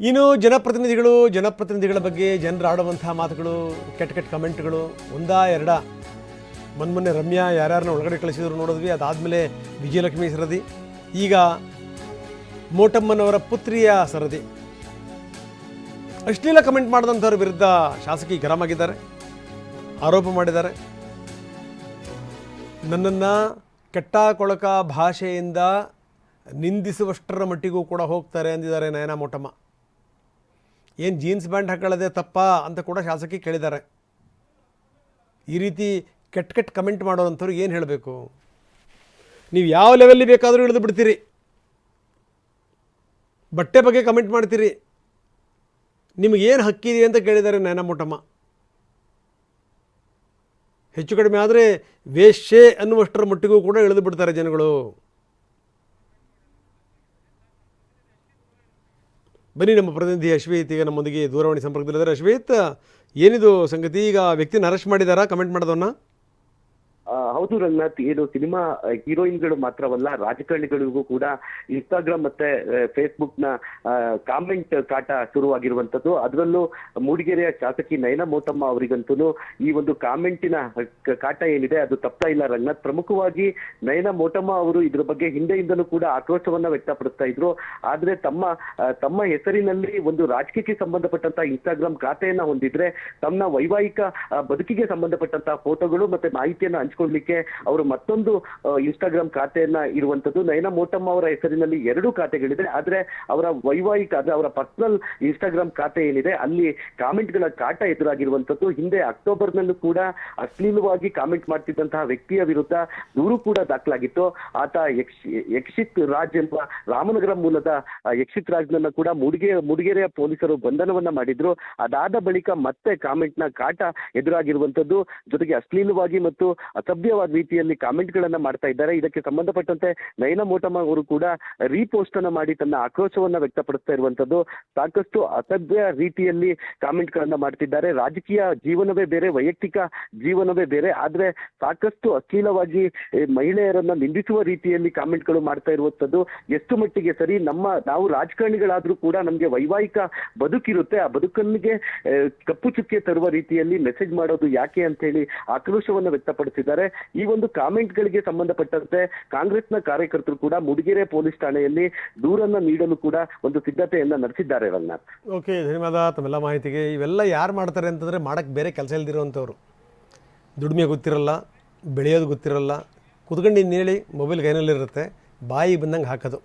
ಇನ್ನು ಜನಪ್ರತಿನಿಧಿಗಳ ಬಗ್ಗೆ ಜನರು ಆಡುವಂಥ ಮಾತುಗಳು, ಕೆಟ್ಟ ಕೆಟ್ಟ ಕಮೆಂಟ್ಗಳು ಒಂದಾ ಎರಡ. ಮೊನ್ನೆ ರಮ್ಯಾ ಯಾರ್ಯಾರನ್ನ ಒಳಗಡೆ ಕಳಿಸಿದ್ರು ನೋಡಿದ್ವಿ. ಅದಾದಮೇಲೆ ವಿಜಯಲಕ್ಷ್ಮಿ ಸರದಿ, ಈಗ ಮೋಟಮ್ಮನವರ ಪುತ್ರಿಯ ಸರದಿ. ಅಶ್ಲೀಲ ಕಮೆಂಟ್ ಮಾಡಿದಂಥವ್ರ ವಿರುದ್ಧ ಶಾಸಕಿ ಗರಂ ಆಗಿದ್ದಾರೆ, ಆರೋಪ ಮಾಡಿದ್ದಾರೆ. ನನ್ನನ್ನು ಕೆಟ್ಟ ಕೊಳಕ ಭಾಷೆಯಿಂದ ನಿಂದಿಸುವಷ್ಟರ ಮಟ್ಟಿಗೂ ಕೂಡ ಹೋಗ್ತಾರೆ ಅಂದಿದ್ದಾರೆ ನಯನಾ ಮೋಟಮ್ಮ. ಏನು ಜೀನ್ಸ್ ಪ್ಯಾಂಟ್ ಹಾಕೊಳ್ಳೋದೇ ತಪ್ಪಾ ಅಂತ ಕೂಡ ಶಾಸಕಿ ಕೇಳಿದ್ದಾರೆ. ಈ ರೀತಿ ಕೆಟ್ಟ ಕಮೆಂಟ್ ಮಾಡೋರಂಥವ್ರು ಏನು ಹೇಳಬೇಕು? ನೀವು ಯಾವ ಲೆವೆಲ್ಲಿ ಬೇಕಾದರೂ ಇಳಿದು ಬಿಡ್ತೀರಿ, ಬಟ್ಟೆ ಬಗ್ಗೆ ಕಮೆಂಟ್ ಮಾಡ್ತೀರಿ, ನಿಮಗೇನು ಹಕ್ಕಿದೆ ಅಂತ ಕೇಳಿದ್ದಾರೆ ನಯನಾ ಮೋಟಮ್ಮ. ಹೆಚ್ಚು ಕಡಿಮೆ ಆದರೆ ವೇಶ್ಯೆ ಅನ್ನುವಷ್ಟರ ಮಟ್ಟಿಗೂ ಕೂಡ ಇಳಿದು ಬಿಡ್ತಾರೆ ಜನಗಳು. ಬನ್ನಿ, ನಮ್ಮ ಪ್ರತಿನಿಧಿ ಅಶ್ವೇತ್ ಈಗ ನಮ್ಮೊಂದಿಗೆ ದೂರವಾಣಿ ಸಂಪರ್ಕದಲ್ಲಿದ್ದಾರೆ. ಅಶ್ವೇತ್, ಏನಿದು ಸಂಗತಿ? ಈಗ ವ್ಯಕ್ತಿನ ಅರೆಸ್ಟ್ ಮಾಡಿದಾರಾ ಕಮೆಂಟ್ ಮಾಡೋದನ್ನ? ಹೌದು ರಂಗನಾಥ್, ಏನು ಸಿನಿಮಾ ಹೀರೋಯಿನ್ಗಳು ಮಾತ್ರವಲ್ಲ, ರಾಜಕಾರಣಿಗಳಿಗೂ ಕೂಡ ಇನ್ಸ್ಟಾಗ್ರಾಮ್ ಮತ್ತೆ ಫೇಸ್ಬುಕ್ ನ ಕಾಮೆಂಟ್ ಕಾಟ ಶುರುವಾಗಿರುವಂತದ್ದು. ಅದರಲ್ಲೂ ಮೂಡಿಗೆರೆಯ ಶಾಸಕಿ ನಯನಾ ಮೋಟಮ್ಮ ಅವರಿಗಂತೂ ಈ ಒಂದು ಕಾಮೆಂಟಿನ ಕಾಟ ಏನಿದೆ ಅದು ತಪ್ಪ ಇಲ್ಲ ರಂಗನಾಥ್. ಪ್ರಮುಖವಾಗಿ ನಯನಾ ಮೋಟಮ್ಮ ಅವರು ಇದ್ರ ಬಗ್ಗೆ ಹಿಂದೆಯಿಂದಲೂ ಕೂಡ ಆಕ್ರೋಶವನ್ನ ವ್ಯಕ್ತಪಡಿಸ್ತಾ ಇದ್ರು. ಆದ್ರೆ ತಮ್ಮ ಹೆಸರಿನಲ್ಲಿ ಒಂದು ರಾಜಕೀಯಕ್ಕೆ ಸಂಬಂಧಪಟ್ಟಂತ ಇನ್ಸ್ಟಾಗ್ರಾಮ್ ಖಾತೆಯನ್ನ ಹೊಂದಿದ್ರೆ ತಮ್ಮ ವೈವಾಹಿಕ ಬದುಕಿಗೆ ಸಂಬಂಧಪಟ್ಟಂತ ಫೋಟೋಗಳು ಮತ್ತೆ ಮಾಹಿತಿಯನ್ನ ಹಂಚ್ಕೊಳ್ಲಿಕ್ಕೆ ಅವರು ಮತ್ತೊಂದು ಇನ್ಸ್ಟಾಗ್ರಾಮ್ ಖಾತೆಯನ್ನ ಇರುವಂತದ್ದು. ನಯನಾ ಮೋಟಮ್ಮ ಅವರ ಹೆಸರಿನಲ್ಲಿ 2 ಖಾತೆಗಳಿದೆ. ಆದ್ರೆ ಅವರ ವೈವಾಹಿಕ ಅವರ ಪರ್ಸನಲ್ ಇನ್ಸ್ಟಾಗ್ರಾಮ್ ಖಾತೆ ಏನಿದೆ ಅಲ್ಲಿ ಕಾಮೆಂಟ್ಗಳ ಕಾಟ ಎದುರಾಗಿರುವಂತದ್ದು. ಹಿಂದೆ ಅಕ್ಟೋಬರ್ನಲ್ಲೂ ಕೂಡ ಅಶ್ಲೀಲವಾಗಿ ಕಾಮೆಂಟ್ ಮಾಡ್ತಿದ್ದಂತಹ ವ್ಯಕ್ತಿಯ ವಿರುದ್ಧ ದೂರು ಕೂಡ ದಾಖಲಾಗಿತ್ತು. ಆತ ಯಕ್ಷಿತ್ ರಾಜ್ ಎಂಬ ರಾಮನಗರ ಮೂಲದ ಯಕ್ಷಿತ್ ರಾಜ್ನನ್ನ ಕೂಡ ಮೂಡಿಗೆರೆಯ ಪೊಲೀಸರು ಬಂಧನವನ್ನ ಮಾಡಿದ್ರು. ಅದಾದ ಬಳಿಕ ಮತ್ತೆ ಕಾಮೆಂಟ್ನ ಕಾಟ ಎದುರಾಗಿರುವಂತದ್ದು. ಜೊತೆಗೆ ಅಶ್ಲೀಲವಾಗಿ ಮತ್ತು ಅಸಭ್ಯವಾದ ರೀತಿಯಲ್ಲಿ ಕಾಮೆಂಟ್ ಗಳನ್ನ ಮಾಡ್ತಾ ಇದ್ದಾರೆ. ಇದಕ್ಕೆ ಸಂಬಂಧಪಟ್ಟಂತೆ ನಯನಾ ಮೋಟಮ್ಮ ಅವರು ಕೂಡ ರೀಪೋಸ್ಟ್ ಅನ್ನ ಮಾಡಿ ತನ್ನ ಆಕ್ರೋಶವನ್ನ ವ್ಯಕ್ತಪಡಿಸ್ತಾ ಇರುವಂತದ್ದು. ಸಾಕಷ್ಟು ಅಸಭ್ಯ ರೀತಿಯಲ್ಲಿ ಕಾಮೆಂಟ್ ಗಳನ್ನ ಮಾಡ್ತಿದ್ದಾರೆ. ರಾಜಕೀಯ ಜೀವನವೇ ಬೇರೆ, ವೈಯಕ್ತಿಕ ಜೀವನವೇ ಬೇರೆ. ಆದ್ರೆ ಸಾಕಷ್ಟು ಅಶ್ಲೀಲವಾಗಿ ಮಹಿಳೆಯರನ್ನ ನಿಂದಿಸುವ ರೀತಿಯಲ್ಲಿ ಕಾಮೆಂಟ್ ಗಳು ಮಾಡ್ತಾ ಇರುವಂತದ್ದು ಎಷ್ಟು ಮಟ್ಟಿಗೆ ಸರಿ? ನಾವು ರಾಜಕಾರಣಿಗಳಾದ್ರೂ ಕೂಡ ನಮ್ಗೆ ವೈವಾಹಿಕ ಬದುಕಿರುತ್ತೆ, ಆ ಬದುಕನ್ನಿಗೆ ಕಪ್ಪು ಚುಕ್ಕೆ ತರುವ ರೀತಿಯಲ್ಲಿ ಮೆಸೇಜ್ ಮಾಡೋದು ಯಾಕೆ ಅಂತ ಹೇಳಿ ಆಕ್ರೋಶವನ್ನ ವ್ಯಕ್ತಪಡಿಸಿದ್ದಾರೆ. ಈ ಒಂದು ಕಾಮೆಂಟ್ ಗಳಿಗೆ ಸಂಬಂಧಪಟ್ಟಂತೆ ಕಾಂಗ್ರೆಸ್ನ ಕಾರ್ಯಕರ್ತರು ಕೂಡ ಮೂಡಿಗೆರೆ ಪೊಲೀಸ್ ಠಾಣೆಯಲ್ಲಿ ದೂರನ್ನ ನೀಡಲು ಕೂಡ ಒಂದು ಸಿದ್ಧತೆಯನ್ನ ನಡೆಸಿದ್ದಾರೆ ರಂಗನಾಥ್. ಓಕೆ, ಧನ್ಯವಾದ ತಮ್ಮೆಲ್ಲ ಮಾಹಿತಿಗೆ. ಇವೆಲ್ಲ ಯಾರು ಮಾಡ್ತಾರೆ ಅಂತಂದರೆ ಮಾಡಕ್ಕೆ ಬೇರೆ ಕೆಲಸ ಇಲ್ದಿರೋವಂಥವ್ರು. ದುಡಿಮೆ ಗೊತ್ತಿರಲ್ಲ, ಬೆಳೆಯೋದು ಗೊತ್ತಿರಲ್ಲ, ಕುತ್ಕೊಂಡು ಇನ್ನೇಳಿ ಮೊಬೈಲ್ ಕೈನಲ್ಲಿರುತ್ತೆ, ಬಾಯಿ ಬಂದಂಗೆ ಹಾಕೋದು.